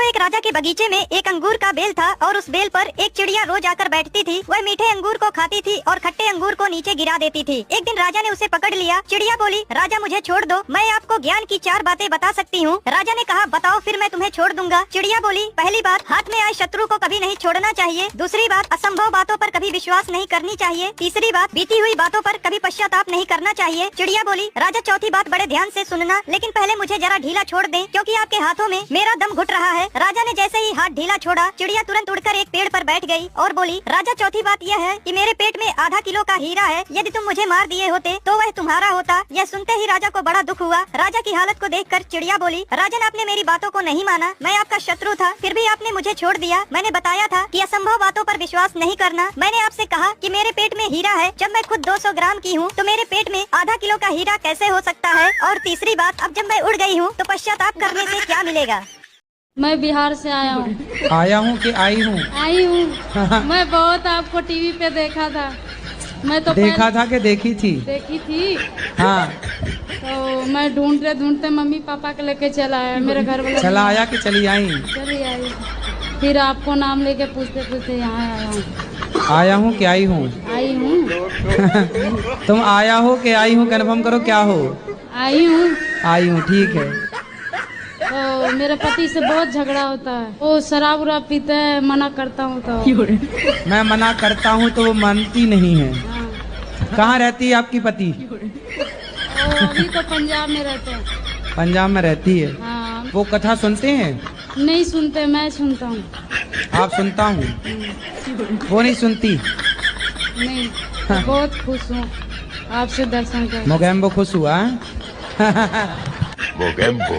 एक राजा के बगीचे में एक अंगूर का बेल था और उस बेल पर एक चिड़िया रोज आकर बैठती थी। वह मीठे अंगूर को खाती थी और खट्टे अंगूर को नीचे गिरा देती थी। एक दिन राजा ने उसे पकड़ लिया। चिड़िया बोली, राजा मुझे छोड़ दो, मैं आपको ज्ञान की 4 बातें बता सकती हूँ। राजा ने कहा, बताओ फिर मैं तुम्हें छोड़ दूंगा। चिड़िया बोली, पहली बात, हाथ में आए शत्रु को कभी नहीं छोड़ना चाहिए। दूसरी बात, असंभव बातों पर कभी विश्वास नहीं करनी चाहिए। तीसरी बात, बीती हुई बातों पर कभी पश्चाताप नहीं करना चाहिए। चिड़िया बोली, राजा चौथी बात बड़े ध्यान से सुनना, लेकिन पहले मुझे जरा ढीला छोड़ दें, क्योंकि आपके हाथों में मेरा दम घुट रहा है। राजा ने जैसे ही हाथ ढीला छोड़ा, चिड़िया तुरंत उड़कर एक पेड़ पर बैठ गई और बोली, राजा चौथी बात यह है कि मेरे पेट में आधा किलो का हीरा है। यदि तुम मुझे मार दिए होते तो वह तुम्हारा होता। यह सुनते ही राजा को बड़ा दुख हुआ। राजा की हालत को देखकर चिड़िया बोली, राजन आपने मेरी बातों को नहीं माना, मैं आपका शत्रु था, फिर भी आपने मुझे छोड़ दिया। मैंने बताया था कि असंभव बातों पर विश्वास नहीं करना। मैंने आपसे कहा कि मेरे पेट में हीरा है। जब मैं खुद 200 ग्राम की हूँ तो मेरे पेट में आधा किलो का हीरा कैसे हो सकता है? और तीसरी बात, अब जब मैं उड़ गई हूँ तो पश्चाताप करने से क्या मिलेगा? मैं बिहार से आया हूँ। आया हूँ कि आई हूँ? आई हूँ। मैं बहुत आपको टीवी पे देखा था। मैं तो देखा था कि देखी थी? देखी थी। हाँ। तो मैं ढूंढते मम्मी पापा के लेके चला आया। मेरे घर वाला चला आया कि चली आई? चली आई। फिर आपको नाम लेके पूछते पूछते यहाँ आया हूँ। आया हूँ कि आई हूँ? आई हूँ। तुम आया हो कि आई हूँ, कन्फर्म करो क्या हो? आई हूँ। आई हूँ, ठीक है। तो मेरे पति से बहुत झगड़ा होता है। वो शराब उराब पीते हैं, मना करता हूँ तो मैं मना करता हूँ तो वो मानती नहीं है। हाँ। कहाँ रहती है आपकी पति? वो अभी तो पंजाब में रहते हैं। पंजाब में रहती है। हाँ। वो कथा सुनते हैं? नहीं सुनते, मैं सुनता हूँ। आप सुनता हूँ, वो नहीं सुनती? नहीं। तो बहुत खुश हूँ आपसे दर्शन कर। मोगेम्बो खुश हुआ? Mogembo.